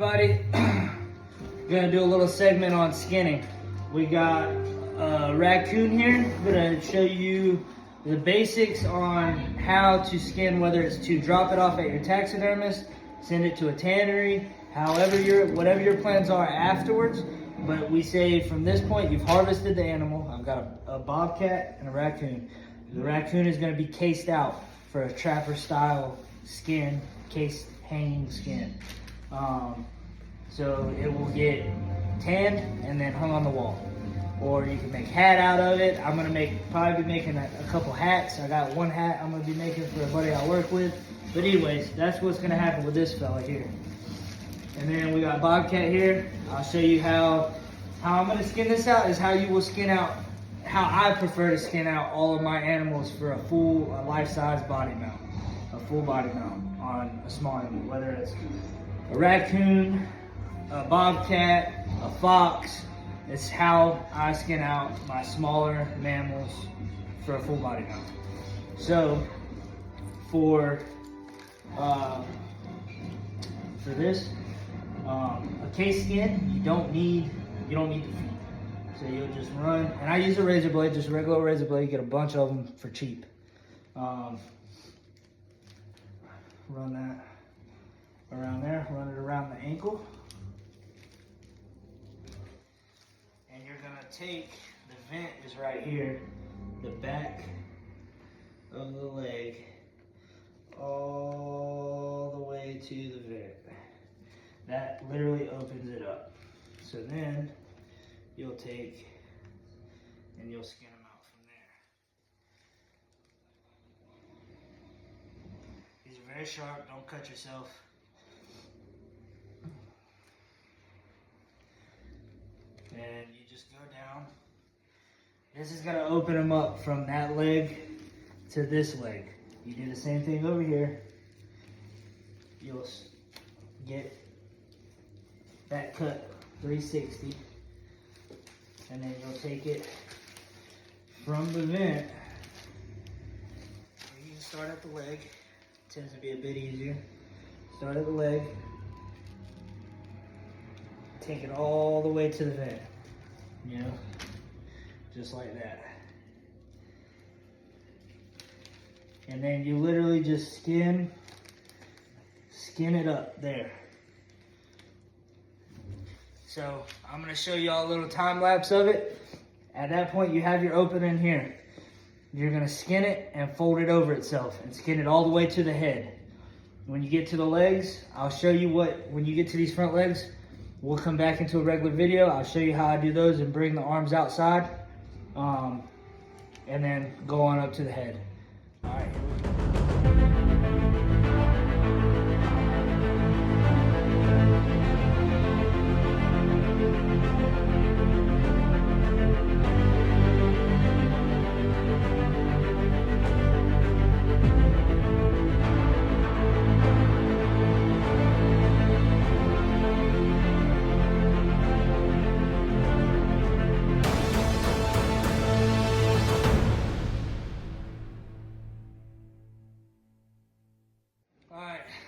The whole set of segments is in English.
everybody. Gonna do a little segment on skinning. We got Raccoon here. I'm gonna show you the basics on how to skin, whether it's to drop it off at your taxidermist, send it to a tannery, whatever your plans are afterwards. But we say from this point, you've harvested the animal. I've got a bobcat and a raccoon. The raccoon is gonna be cased out for a trapper style skin, cased hanging skin. So it will get tanned and then hung on the wall. Or you can make hat out of it. I'm gonna probably be making a couple hats. I got one hat I'm gonna be making for a buddy I work with. But anyways, that's what's gonna happen with this fella here. And then we got Bobcat here. I'll show you how I'm gonna skin this out is how you will skin out, how I prefer to skin out all of my animals for a full life-size body mount. A full body mount on a small animal, whether it's a raccoon, a bobcat, a fox. It's how I skin out my smaller mammals for a full body mount. So for this, a case skin, you don't need the feet. So you'll just run, and I use a razor blade, just a regular razor blade. You get a bunch of them for cheap. Run that around there, run it around the ankle. And you're gonna take, the vent is right here, the back of the leg, all the way to the vent. That literally opens it up. So then you'll take and you'll skin them out from there. These are very sharp, don't cut yourself. And you just go down. This is gonna open them up from that leg to this leg. You do the same thing over here. You'll get that cut 360. And then you'll take it from the vent. You can start at the leg. It tends to be a bit easier. Start at the leg. Take it all the way to the vent. You know, just like that. And then you literally just skin it up there. So I'm gonna show y'all a little time lapse of it. At that point, you have your opening here. You're gonna skin it and fold it over itself and skin it all the way to the head. When you get to the legs, I'll show you when you get to these front legs, we'll come back into a regular video. I'll show you how I do those and bring the arms outside. And then go on up to the head. All right.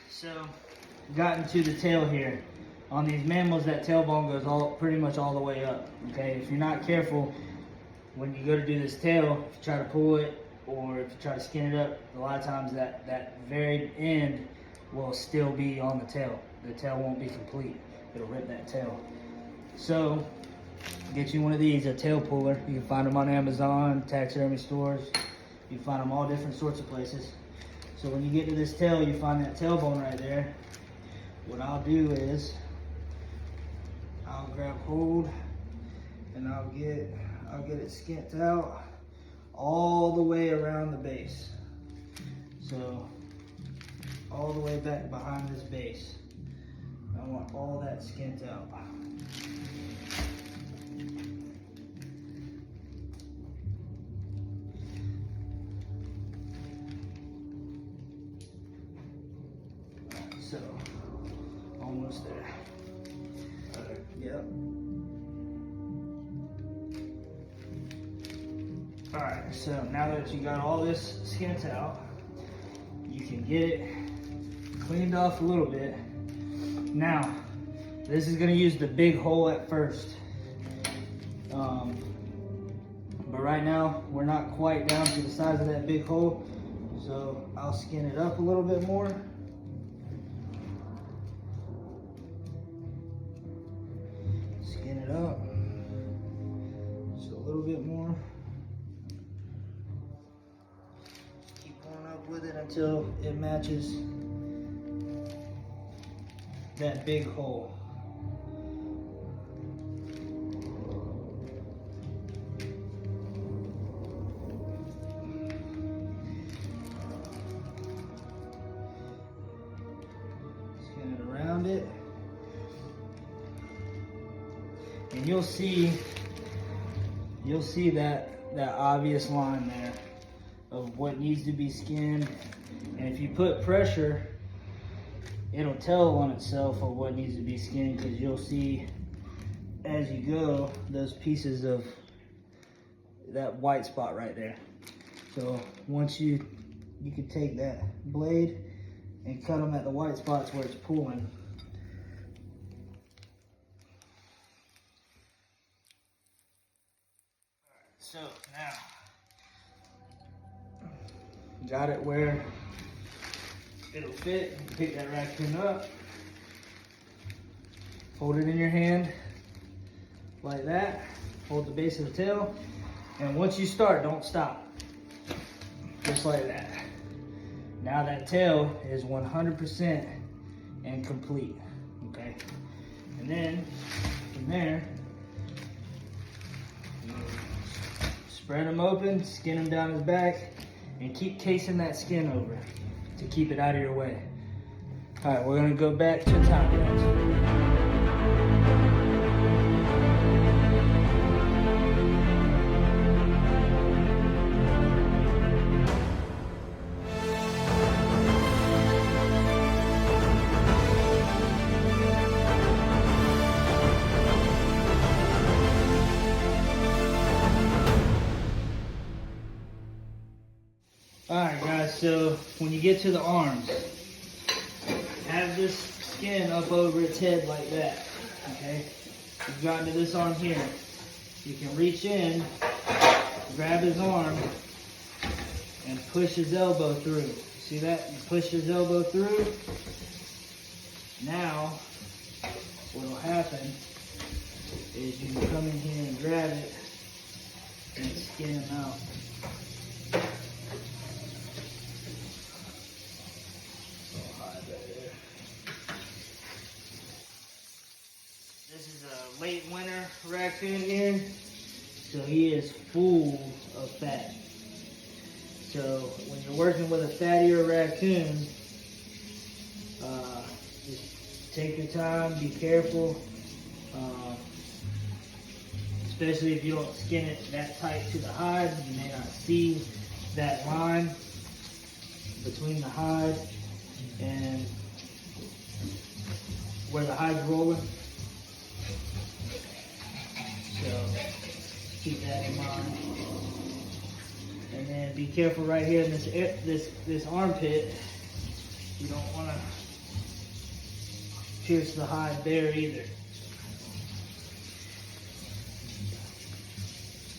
So, gotten to the tail here. On these mammals, that tailbone goes pretty much all the way up. Okay, if you're not careful, when you go to do this tail, if you try to pull it or if you try to skin it up, a lot of times that very end will still be on the tail. The tail won't be complete. It'll rip that tail. So, get you one of these, a tail puller. You can find them on Amazon, taxidermy stores. You can find them all different sorts of places. So when you get to this tail, you find that tailbone right there. What I'll do is, I'll grab hold and I'll get it skint out all the way around the base. So all the way back behind this base. I want all that skint out. So, almost there. Okay, yep. Alright, so now that you got all this skint out, you can get it cleaned off a little bit. Now, This is gonna use the big hole at first. But right now, we're not quite down to the size of that big hole. So I'll skin it up a little bit more. Skin it up just a little bit more. Keep going up with it until it matches that big hole. Skin it around it. And you'll see that obvious line there of what needs to be skinned. And if you put pressure, it'll tell on itself of what needs to be skinned, because you'll see as you go those pieces of that white spot right there. So once you can take that blade and cut them at the white spots where it's pulling. So now, got it where it'll fit. Pick that raccoon up, hold it in your hand like that, hold the base of the tail, and once you start, don't stop. Just like that. Now that tail is 100% and complete, okay? And then, from there, spread him open, skin him down his back, and keep casing that skin over to keep it out of your way. All right, we're gonna go back to time lapse. Alright guys, so when you get to the arms, have this skin up over its head like that, okay? You've gotten to this arm here. You can reach in, grab his arm, and push his elbow through. See that? You push his elbow through. Now, what will happen is you can come in here and grab it and skin him out. This is a late winter raccoon here, so he is full of fat. So when you're working with a fattier raccoon, just take your time, be careful, especially if you don't skin it that tight to the hide. You may not see that line between the hide and where the hide's rolling. So keep that in mind. And then be careful right here in this armpit. You don't want to pierce the hide there either.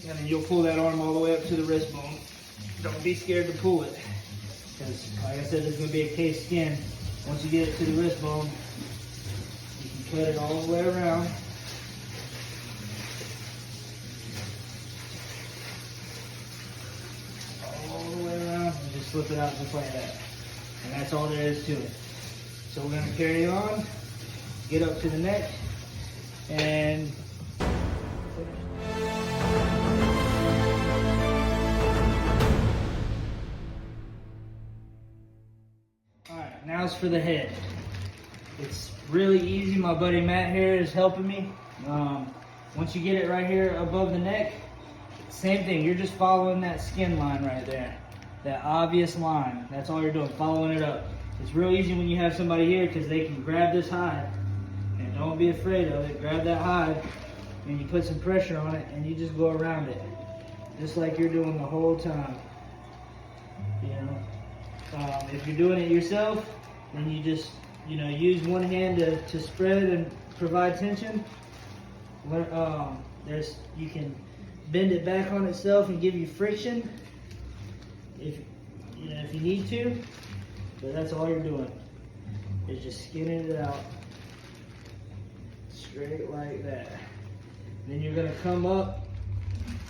And then you'll pull that arm all the way up to the wrist bone. Don't be scared to pull it, because like I said, there's going to be a case skin. Once you get it to the wrist bone, you can cut it all the way around. Flip it out just like that. And that's all there is to it. So we're going to carry on, get up to the neck, and alright, now it's for the head. It's really easy. My buddy Matt here is helping me. Once you get it right here above the neck, same thing. You're just following that skin line right there. That obvious line. That's all you're doing, following it up. It's real easy when you have somebody here, because they can grab this hide. And don't be afraid of it. Grab that hide and you put some pressure on it and you just go around it. Just like you're doing the whole time. You know? If you're doing it yourself, then you just, use one hand to spread and provide tension. You can bend it back on itself and give you friction if you need to, but that's all you're doing is just skinning it out straight like that. Then you're gonna come up,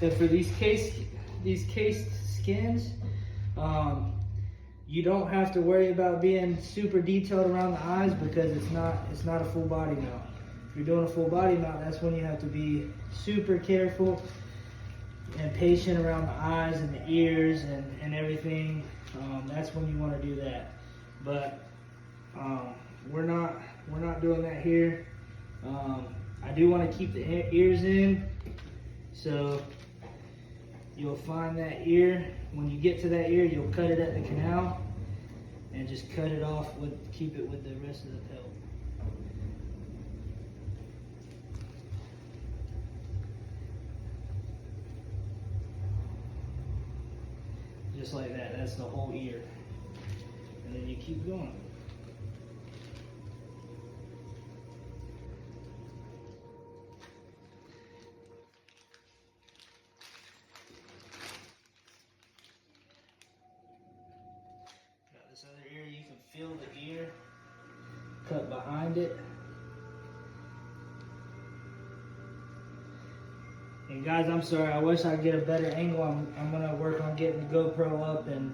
and for these cased skins, you don't have to worry about being super detailed around the eyes because it's not a full body mount. If you're doing a full body mount, that's when you have to be super careful and patient around the eyes and the ears and everything. That's when you want to do that. But we're not doing that here. I do want to keep the ears in, so you'll find that ear. When you get to that ear, you'll cut it at the canal and just cut it off keep it with the rest of the pelt. Just like that, that's the whole ear. And then you keep going. Got this other ear, you can feel the ear cut behind it. And guys, I'm sorry, I wish I could get a better angle. I'm gonna work on getting the GoPro up, and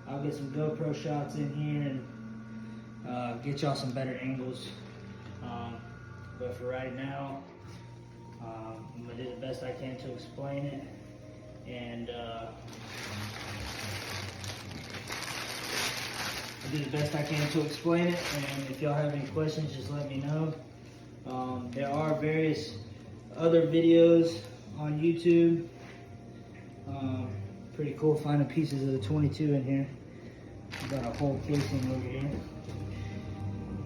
I'll get some GoPro shots in here and get y'all some better angles. But for right now, I'm gonna do the best I can to explain it. And I'll do the best I can to explain it. And if y'all have any questions, just let me know. There are various other videos on YouTube. Pretty cool finding pieces of the 22 in here. Got a whole casing over here,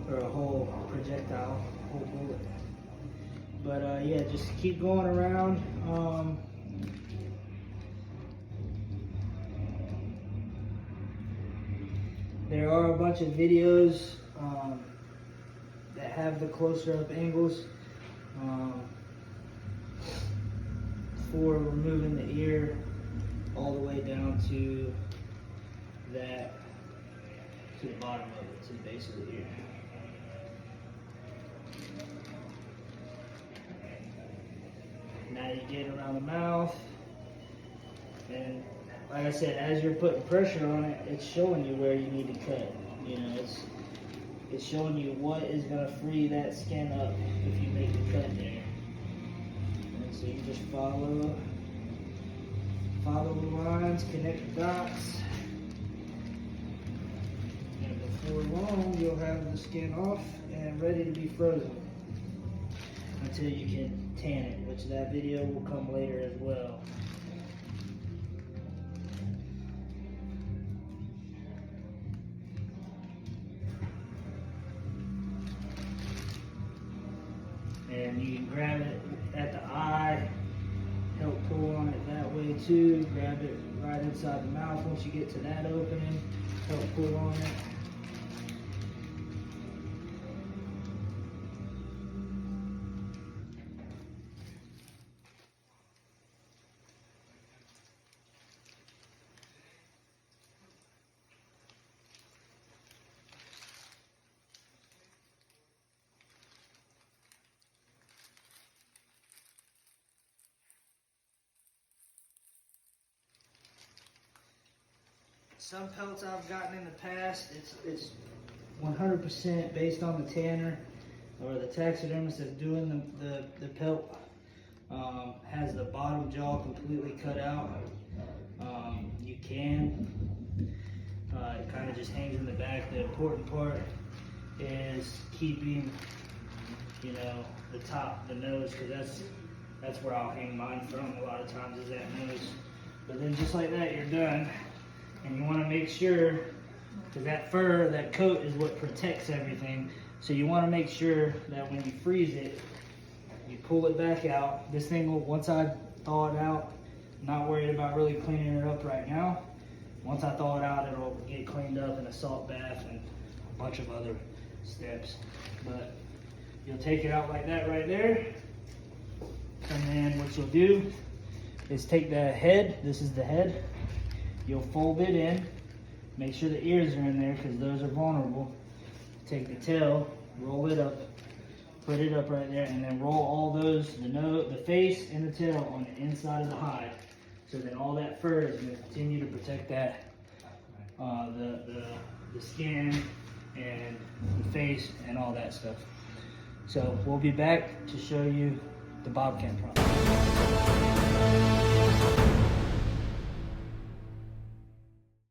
or a whole projectile, whole bullet. But yeah, just keep going around. There are a bunch of videos that have the closer up angles for removing the ear all the way down to the bottom of it, to the base of the ear. Now you get around the mouth, and like I said, as you're putting pressure on it, it's showing you where you need to cut. You know, it's showing you what is going to free that skin up if you make the cut there. And so you just follow the lines, connect the dots, and before long you'll have the skin off and ready to be frozen until you can tan it, which that video will come later as well. And you can grab it at the eye, help pull on it that way too. Grab it right inside the mouth once you get to that opening, help pull on it. Some pelts I've gotten in the past, it's 100% based on the tanner or the taxidermist that's doing the pelt. Has the bottom jaw completely cut out. You can. It kind of just hangs in the back. The important part is keeping, you know, the top, the nose, because that's where I'll hang mine from a lot of times, is that nose. But then just like that, you're done. And you want to make sure, because that fur, that coat is what protects everything. So you want to make sure that when you freeze it, you pull it back out. This thing will, once I thaw it out, I'm not worried about really cleaning it up right now. Once I thaw it out, it'll get cleaned up in a salt bath and a bunch of other steps. But You'll take it out like that right there. And then what you'll do is take the head, this is the head, you'll fold it in, make sure the ears are in there because those are vulnerable. Take the tail, roll it up, put it up right there, and then roll all those, the nose, the face and the tail on the inside of the hide. So then all that fur is going to continue to protect that, the skin and the face and all that stuff. So we'll be back to show you the bobcat process.